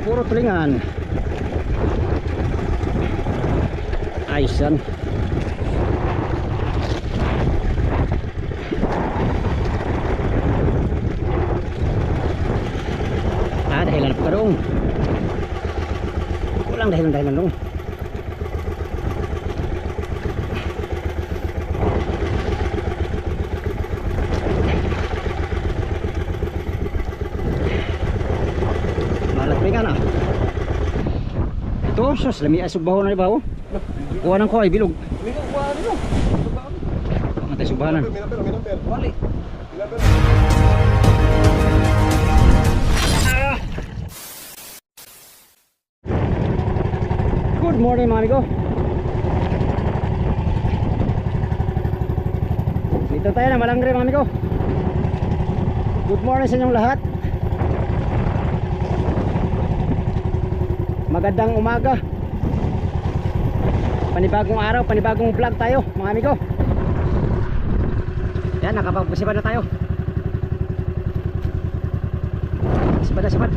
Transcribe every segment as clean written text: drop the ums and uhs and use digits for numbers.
Puro tulingan. Ayos yan. Dahilan pa dong. Walang dahilan dong. Malat ka na. Ito, sus, lami ay subaho na ibaho. Kuha ng kuha, bilog. Bilog kuha nito. Matay subahanan. Wali. Good morning mga amigo. Dito tayo na Malangre mga amigo. Good morning sa inyong lahat. Magandang umaga. Panibagong araw, panibagong vlog tayo mga amigo. Yan, nakapagpasipad na tayo. Sipad na sipad.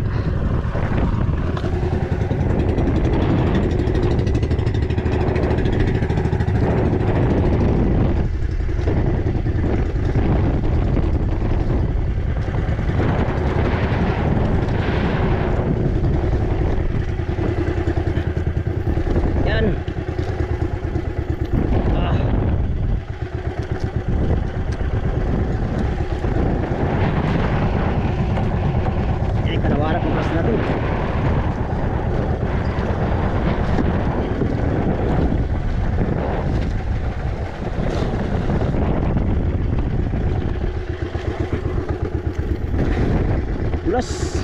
Dulas.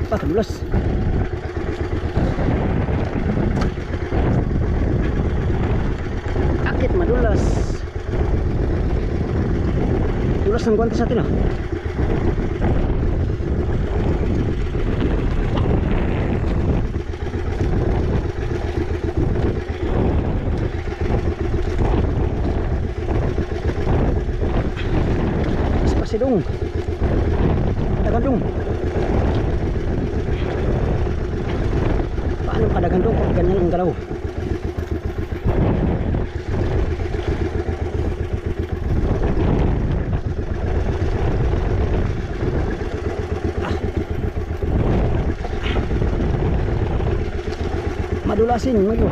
Apa dulas? Sakit madulas. Dulas ng guantes natin ah. Pasidong. Kadagandong. Paano kadagandong kung ganyan ang galaw? Madulasin mayo.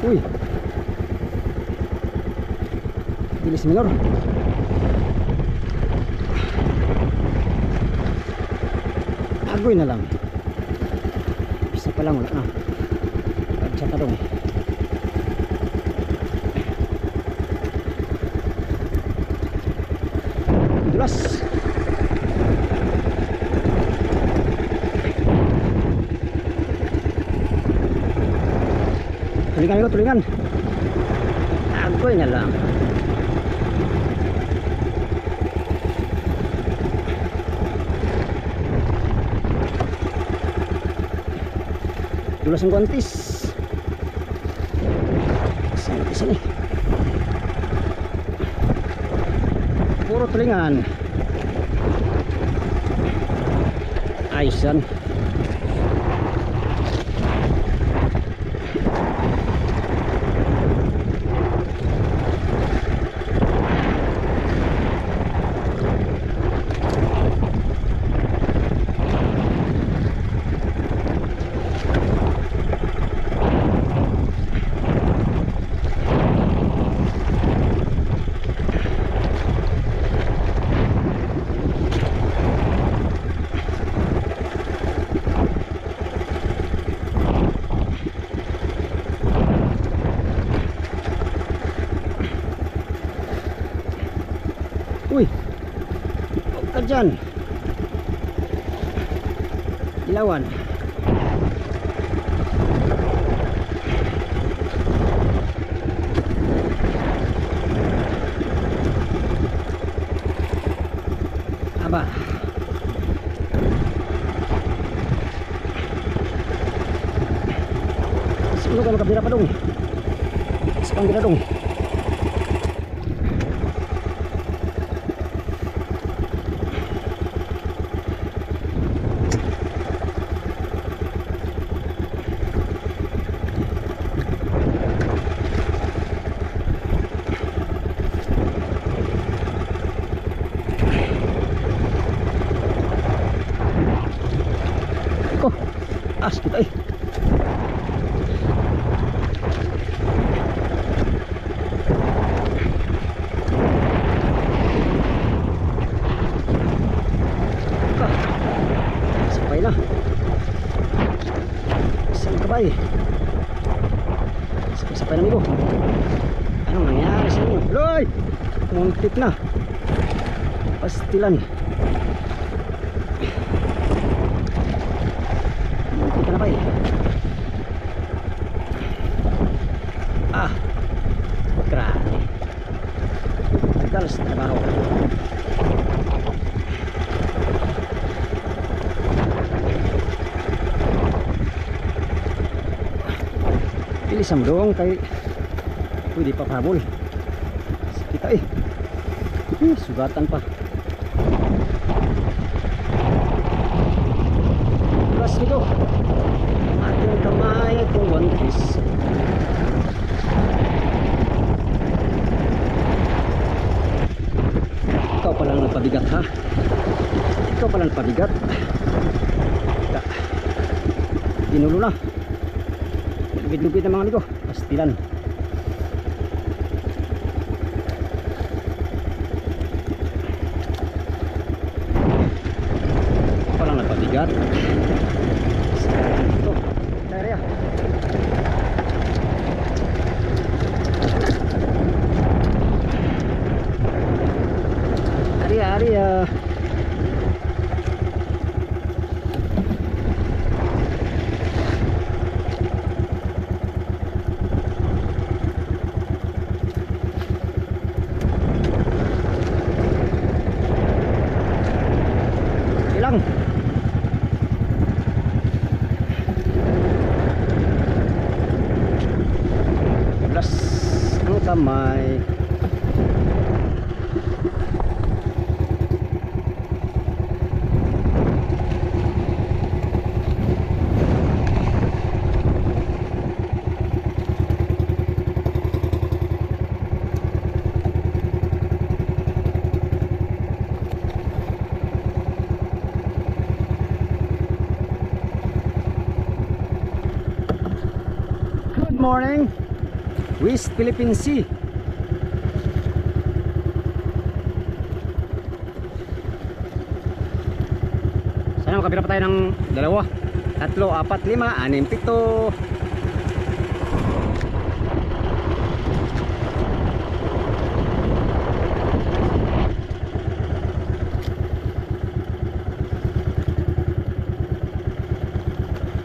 Uy, bilis minor. Agoy na lang. Isa pa lang wala na. Pagtsaka dong. Dulas. Tulingan ito, tulingan. Agoy na lang. Dulas ang guantis. Sini. Puro tulingan. Ayos yan. Uy, huwag ka dyan. Ilawan. Aba. Siguro ka makabira pa dong. Isa pang ginadong. Ko, as kita eh. Sabay na. Isang kabay. Sabay na amigo. Anong nangyari sa inyo? Loy! Muntik na. Pastilan. Muntik na ba eh. Ah. Grabe. Tagal sa trabaho. Bilisan mo doon kay pwede pa pahabol. Kita eh. Sugatan pa. Plus nito ating kamay itong one piece. Ikaw palang nagpabigat ha. Ikaw palang nagpabigat. Inulo na. Lupit-lupit na mga amigo. Pastilan. Palang nagpabigat. Ito. Kaya. Ari-ari. Ilang plus ang kamay. Good morning, West Philippine Sea. Sana makabira pa tayo ng 2, 3, 4, 5, 6, 7.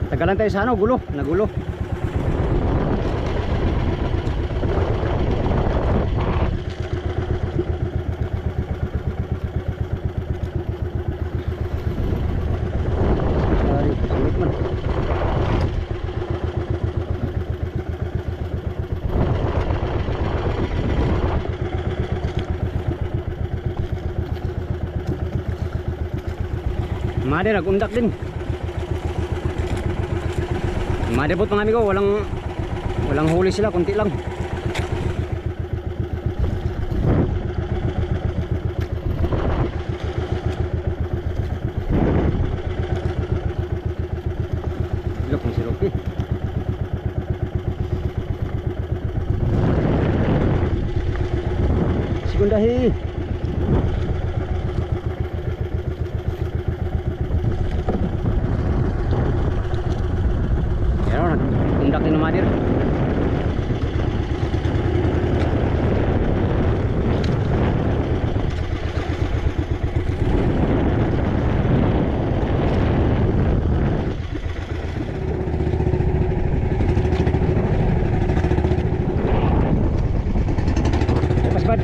Tagalan tayo sa ano, gulo, nagulo. Made nagundak din. Madebot mga amigo, walang huli sila, kunti lang. Look mo si Rocky. Sigundahi. Undak din Madir. Lepas bad.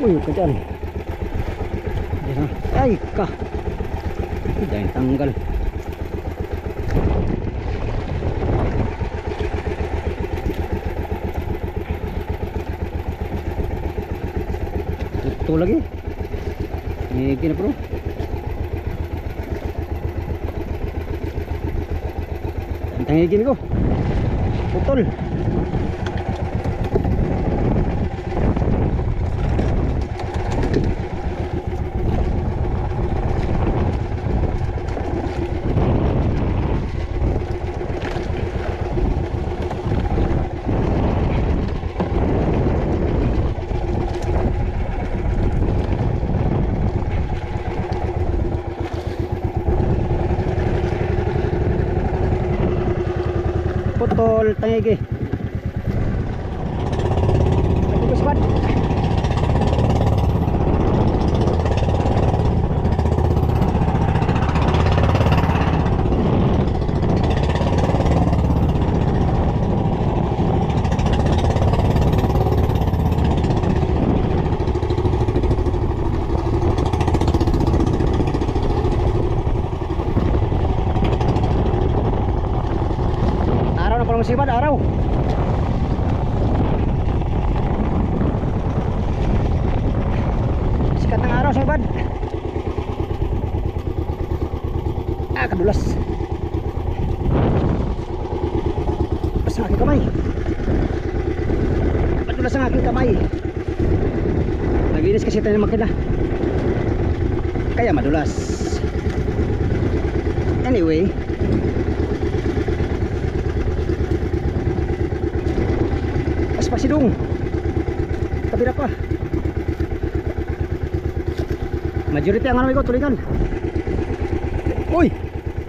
Uy, ka dyan. Diyan na. Ay, ka. Diyan tanggal. Ito lagi. Ini na bro. Tangigin ko. Putol. Putol, tangigi. Ito squad. Masibad araw. Sikat ng araw, sibad. Kadulas. Pas ang aking kamay. Padulas ang aking kamay. Naginis kasi tayo ng makina, kaya madulas. Anyway, Pasidong kabira pa. Majority ang ano ko tulingan. Uy,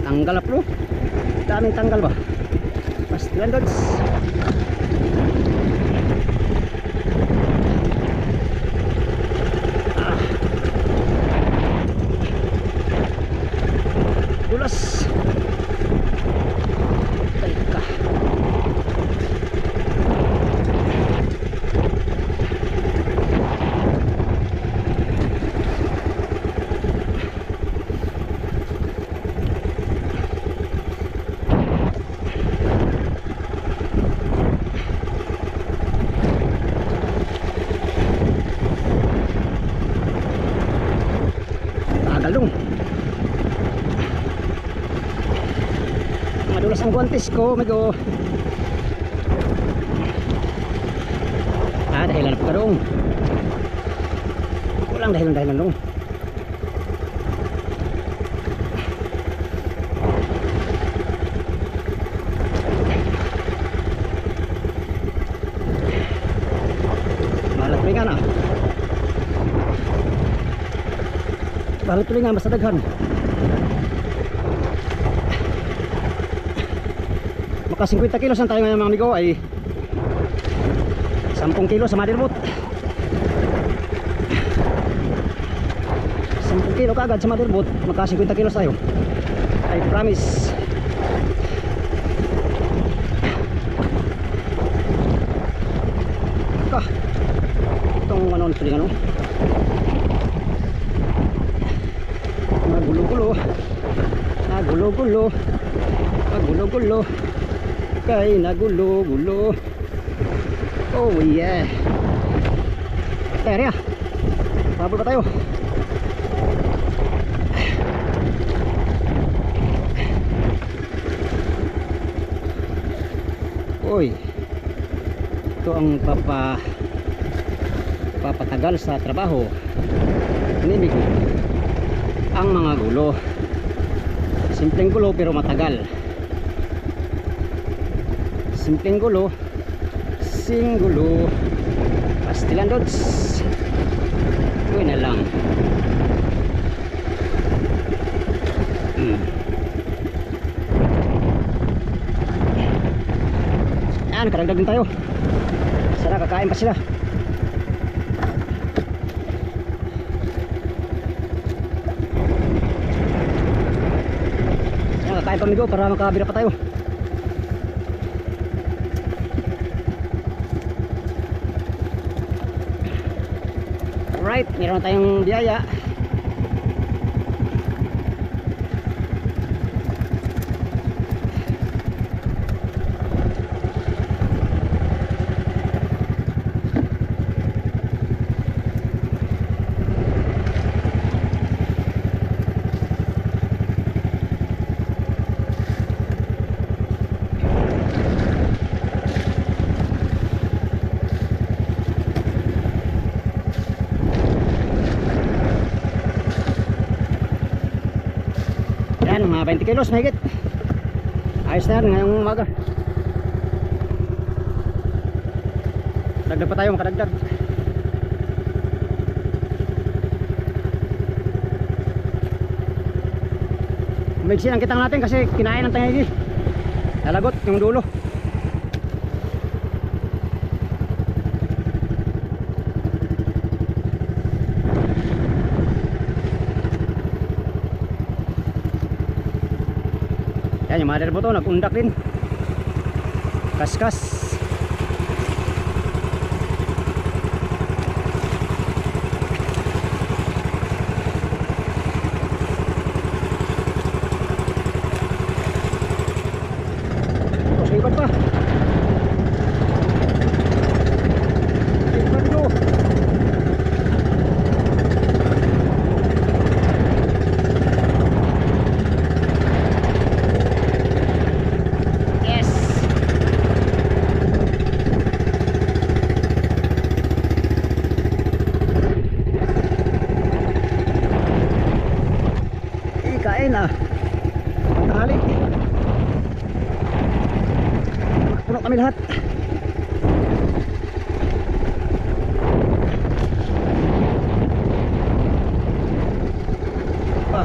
tanggal up bro. Daming tanggal ba? Pastilan dods. Dulas. Teka. Madulas ang guantes ko, amigo. Dahilan pa dong. Walang dahilan dong. Bahala tulingan ah. Bahala tulingan, basta daghan. Maka 50 kilos ang tayo ngayon mga amigo, ay 10 kilo sa motherboard. 10 kilo kagad sa motherboard, maka 50 kilos tayo, I promise. Itong ano nito din ano, nagulo-gulo kay nagulo-gulo. Oh yeah, tara, pabor pa tayo. Uy, ito ang papatagal sa trabaho. Inimig ang mga gulo. Simpleng gulo pero matagal. Simpleng gulo, singgulo, pastilan dods. Uy na lang. Nakaragdag din tayo. Sana kakain pa sila. Kakain pa amigo para makabira pa tayo. Alright, meron na tayong biyaya. Yan, mga 20 kilos mahigit. Ayos na yan ngayong umaga. Dagdag pa tayo, makadagdag. Umigsin ang kitang natin kasi kinain ng tangigi. Lalagot yung dulo. Yan, yung mother po to, nag-undak din. Kaskas. Oh, sipat pa. Sipat to. Kain ah. Tanghali. Puno kami lahat. Ah.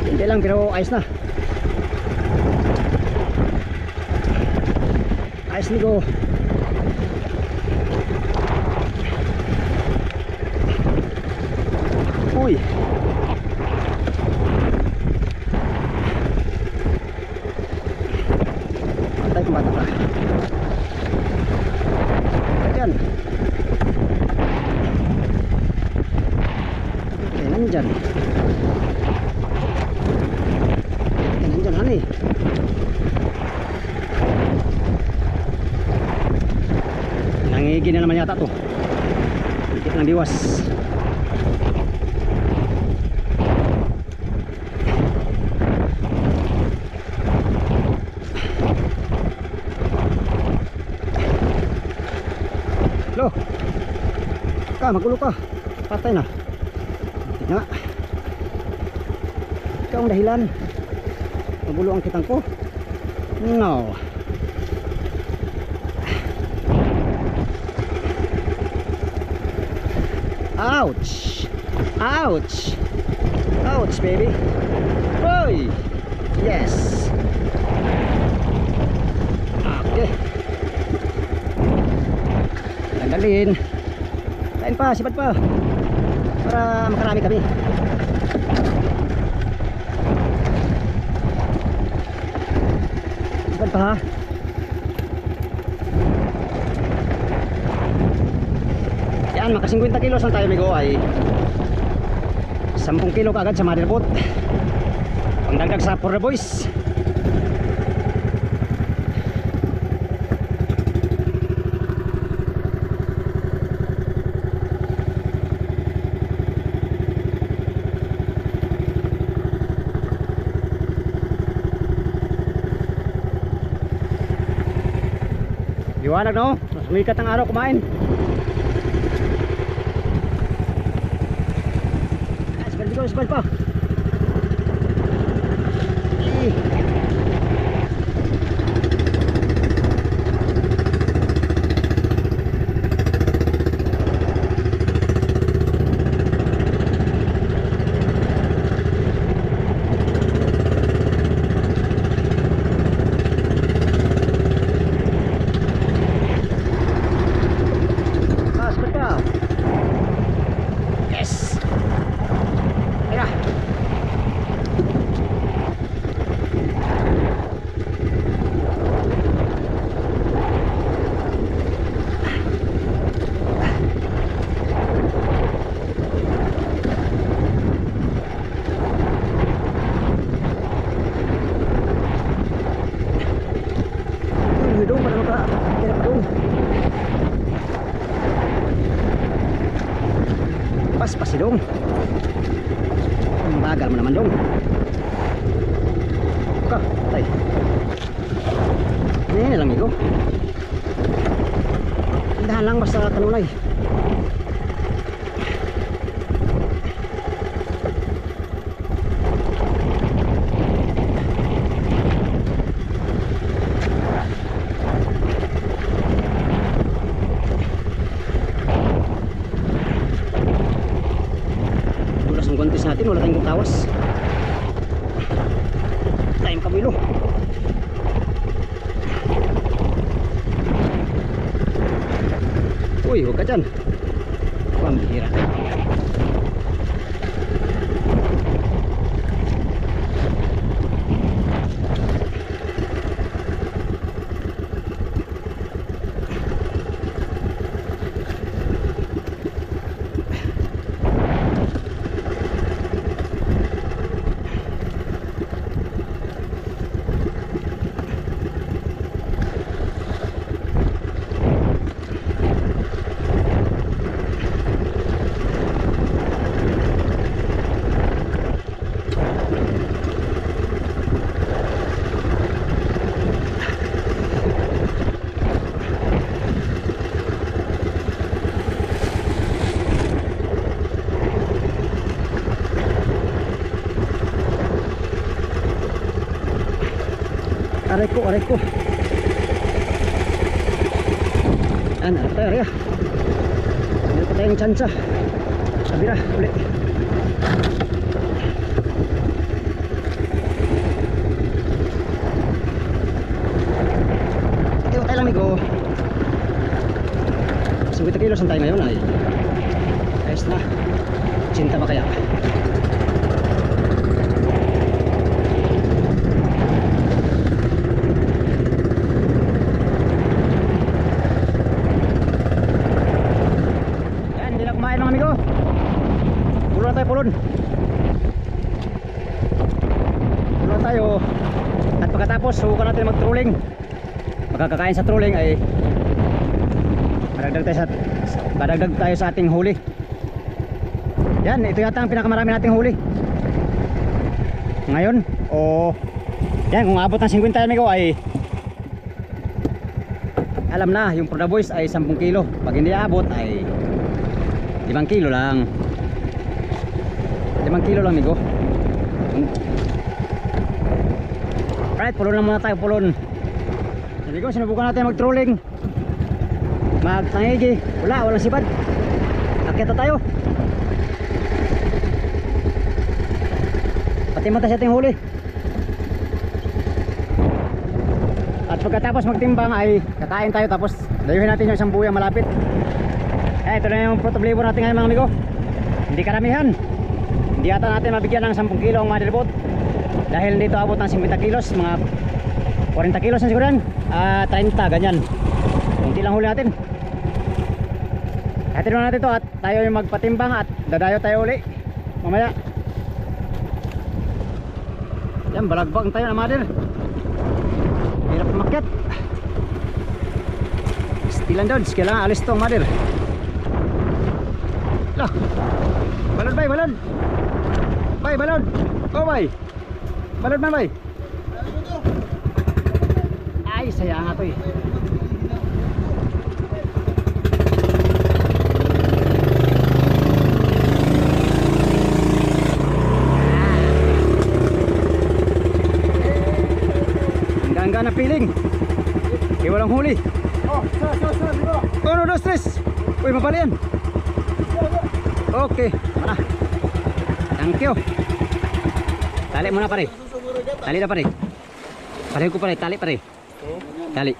Hindi lang pero ayos na. Ayos ni go. Uy. Antay kung bata pa. Ayan. Okay, nandyan. Nandyan, honey. Nangigi na naman yata to. Dikit ng diwas. Lo. Ka, magulo ka. Patay na. Nga. Ikaw ang dahilan. Magulo ang kitang ko. No. Ouch. Ouch. Ouch, baby. Oy. Yes. Okay. Tanggalin. Kain pa, sipat pa. Para makarami kami. Sipat pa ha. Yan, maka 50 kilos lang tayo migo ay 10 kilo kaagad sa motherboard. Pangdagdag sa for the boys. Liwanag no? Sumikat ang araw kumain. Sibal pa. Sibal pa. si Dong. Ang bagal mo naman Dong. Ka, tay. Ini lang amigo. Dahan lang basta kanunay. Dulas ang guantes natin, wala tayong tawas. Tayong kabilo. Uy, huwag ka dyan. Pambihira. Aray ko. Ano pa tayo, Rhea? Ano pa tayong tsansa? Sabira, ulit. Ito tayo lang, amigo. 50 kilos ang tayo ngayon ay ayos na. Cinta ba kaya? Pulon tayo at pagkatapos subukan natin mag-trolling. Pagkakakain sa trolling ay madagdag tayo sa ating huli. Yan, ito yata ang pinakamarami nating huli ngayon. O yan, kung abot ng 50 amigo ay alam na, yung Proda Boys ay 10 kilo. Pag hindi abot ay 5 kilo lang. 5 kilo lang amigo. Alright, pulon na muna tayo, pulon. Amigo, sinubukan natin mag-trolling, magtangigi. Walang sipad. Akyat na tayo. Patimba tayo sa ating huli. At pagkatapos magtimbang ay kakain tayo, tapos dayuhin natin yung isang buyang malapit. Ito na yung protoblevo natin ngayon mga amigo. Hindi karamihan. Hindi ata natin mabigyan ng 10 kilo ang mother boat dahil dito abot ng 50 kilos, mga 40 kilos na siguro yan, 30 ganyan. Kunti lang huli natin. Hatid na natin ito at tayo yung magpatimbang at dadayo tayo uli mamaya. Yan, balagbag tayo na mother. Hirap umakyat. Stilan doon, kailangan alis to ang mother. Lah, balon bay, balon. Bay, balon. Oh bay. Balon man bay. Ay, saya nga to eh. Hanggang na piling. Kaya walang huli. Oh, sir. 1, 2, 3. Uy, mapali yan. Okay, mana? Thank you. Tali muna pare. Tali na pare. Pareho ko pare, tali pare. Tali.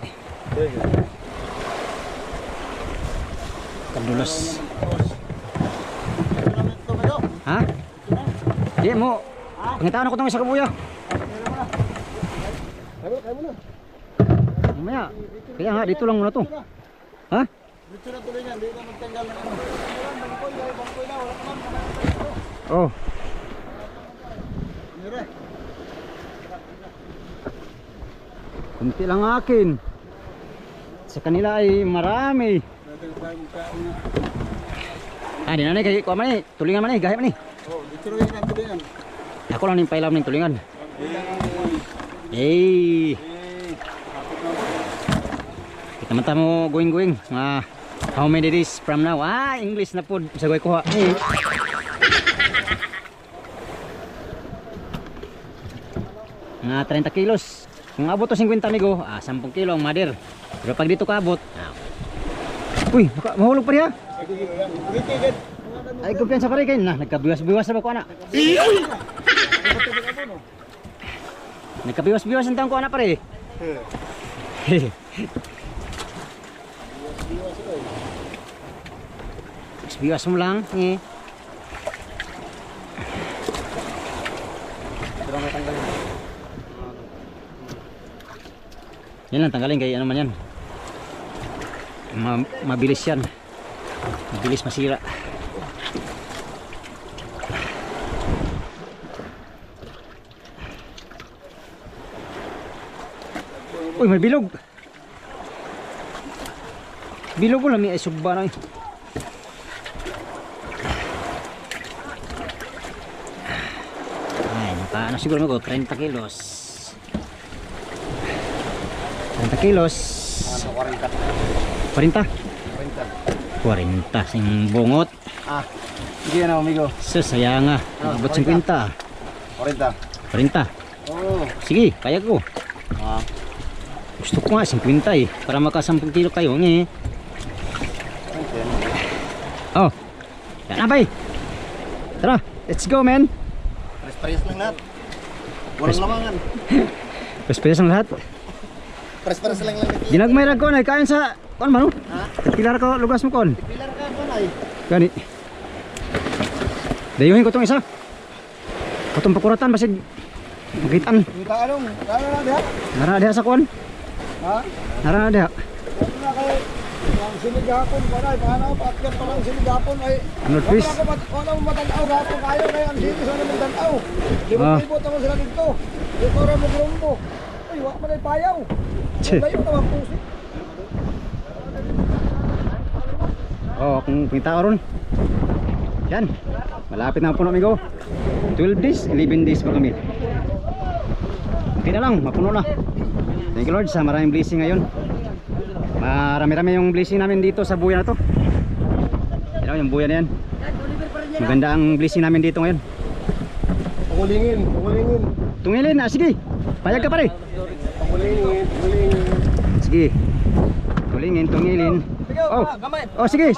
Kadulas. Ha? Di mo. Pangitaan ako itong isa kabuya. Kaya muna. Mamaya. Kaya nga, dito lang muna to. Ha? Dito na tuloy yan, dito magtanggal na ano. Bangkoy na, wala naman. Oh. Kunti lang akin. Sa kanila ay marami. Ah, di na kay kuha man tulingan man gahi man Oh, dito rin ang tulingan. Ako lang ning pailam ning tulingan. Eh. Kita man mo going. How many days from now? Ah, English na pod sa goy kuha. Eh. Nga 30 kilos. Kung abot to 50 amigo, 10 kilo ang mother. Pero pag dito ka abot, uy, mahulog pa riya. Ay, kumpiyansa pa rin kayo. Nagkabiwas-biwas na ba ko anak? Nagkabiwas-biwas ang taong ko anak pa rin. Biwas mo lang. Yan lang, tanggalin kay ano man yan. Mabilis yan. Mabilis masira. Uy, may bilog. Bilog ko lang, may isugba na eh. Ay, nakaano siguro mag 30 kilos. 30 kilos. 40. 40 sing bungot. Hindi na amigo. Sayang nga. Abot 50. 40. 40. Oh. Sige, kaya ko. Gusto ko nga 50 eh. Para maka 10 kilo kayo eh. Oh. Yan na bay. Tara, let's go man. Press lang lahat. Walang lamangan. Press ang lahat. Press lang lang. Ginagmay ra ko na kain sa kon man. Pilar ko lugas mo kon. Pilar ka ba nay? Gani. Dayuhin ko tong isa. Katong pakuratan basig magitan. Kita anong? Na diha? Nara diha sa kon. Ha? Nara diha. Na kay ang sinigapon ba nay? Paano paakyat pa lang sinigapon ay. Ano twist? Wala mo matanaw rapo kayo kay ang sini sa naman tanaw. Libot ako sila dito. Dito ra mo grumbo. Ay, wa man ay payaw. Layo naman pusi. Oh, kung pinta ron. Yan. Malapit na po na amigo. 12 days, 11 days pa kami. Okay na lang, mapuno na. Thank you Lord sa maraming blessing ngayon. Marami-rami yung blessing namin dito sa buya na to. Yan yung buya na yan. Maganda ang blessing namin dito ngayon. Pagulingin. Tungilin, sige. Payag ka pare. Pagulingin. Sige. Tungilin. Oh. Oh, sige.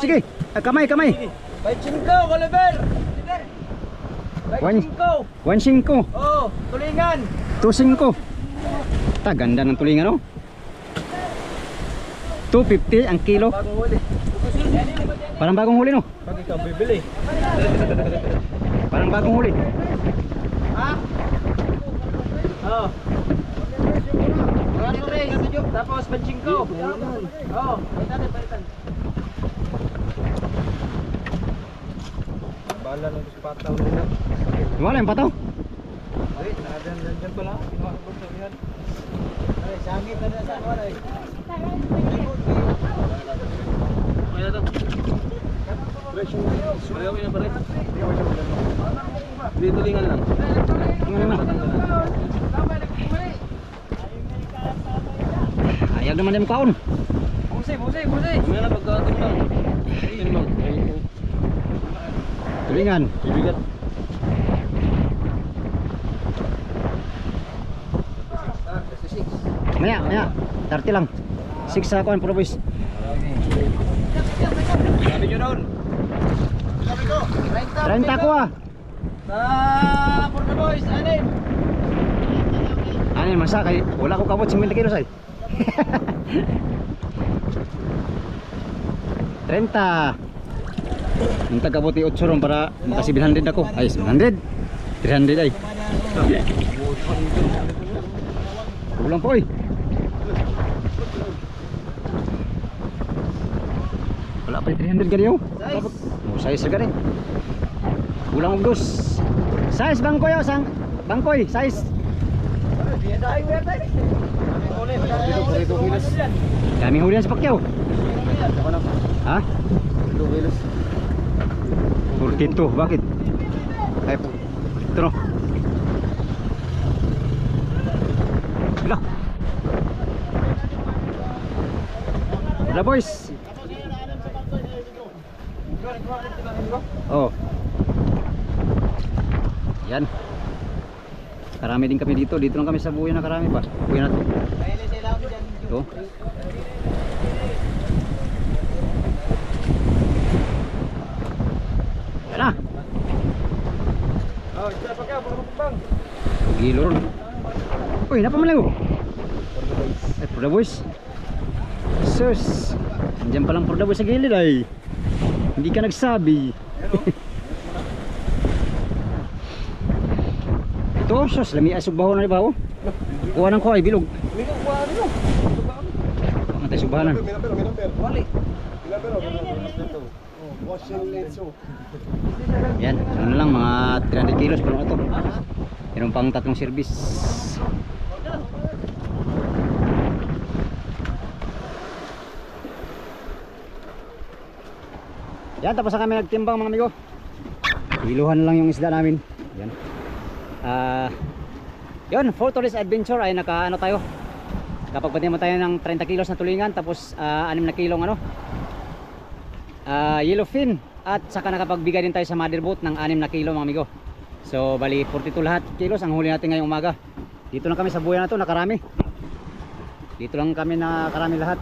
Kamay. Bay 5, Oliver! 1.5. Oh, tulingan! 2.5. Ganda ng tulingan, no? 250 ang kilo. Bagong huli. Parang bagong huli, no? Pag ikaw bibili. Parang bagong huli. Ha? Oh. 23, tapos 5. Oh, palitan. Bala ng pataw nila. Wala yung pataw. Ay, dyan pala. Kinuha ko sa yan. Ay, sangit na sa wala eh. Okay na to. Okay na pare. Dito tulingan lang. Tingnan na. Ayag naman yung kaon. Busi. Kumaya na pagkatimbang. Timbang. Tulingan. Bibigat. Maya. 30 lang. 6 sa kaon, puro boys. Sabi nyo doon. Sabi ko, 30 ko ah. Sa Porta Boys, anim. Ano yung masa kay wala ko kabot 50 kilos ay. 30. Ang tagabuti 8 ron para maka 700 ako. Ay 700. 300 ay. Kulang po eh. Wala pa 300 ganyan. Size ka rin. Kulang og dos. Size bangkoy oh, sang bangkoy size. Daming huli yan sa Pacquiao. Ha? 2 kilos. 42, bakit? Ay, ito no. Wala. Wala boys. Oh. Yan. Karami din kami dito. Dito lang kami sa buya na karami pa. Buya na to. Ito. Yan na. Oh, isa pa kaya, puro bang. Gilo ron. Uy, napamalayo. Ay, Porda Boys. Sus. Andiyan palang Porda Boys sa gilid ay. Hindi ka nagsabi. Ito, sus. Lami ay sugbaho na ibaw. Kuha ng ko ay bilog. Minum ko ano? Pangantay sugbahanan. Minumper. Wali. Minumper. Yan, ano lang mga 300 kilos pero ito. Meron pang 3 service. Yan, tapos na kami nagtimbang mga amigo. Kiluhan lang yung isda namin. Yan. Yun, for today's adventure ay naka ano tayo. Kapag mo tayo ng 30 kilos na tulingan, tapos 6 na kilong ano, yellowfin, at saka nakapagbigay din tayo sa mother boat ng 6 na kilo mga amigo. So bali 42 lahat kilos ang huli natin ngayong umaga. Dito lang kami sa buya na to, nakarami. Dito lang kami nakarami lahat.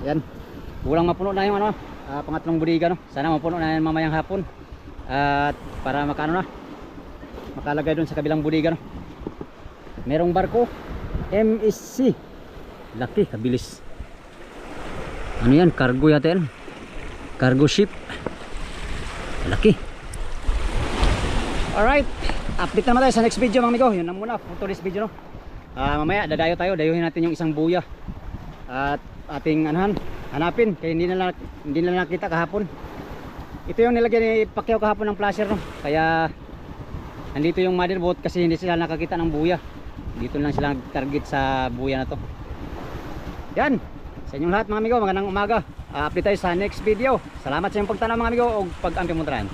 Yan. Kulang mapuno na yung ano, pangatlong budiga no. Sana mapuno na yan mamayang hapon. At para makaano na, makalagay doon sa kabilang budiga no. Merong barko MSC. Laki, kabilis. Ano yan? Cargo yata yan. Cargo ship. Laki. Alright, update naman tayo sa next video mga amigo. Yun na muna for today's video no. Mamaya dadayo tayo, dayuhin natin yung isang buya. At ating hanapin kaya hindi na nakita kahapon. Ito yung nilagyan ni Pacquiao kahapon ng flasher no. Kaya nandito yung mother boat kasi hindi sila nakakita ng buya. Dito lang sila target sa buya na to. Yan, sa inyong lahat mga amigo, magandang umaga. Update tayo sa next video. Salamat sa inyong pagtanaw mga amigo o pag-ampimuntaran.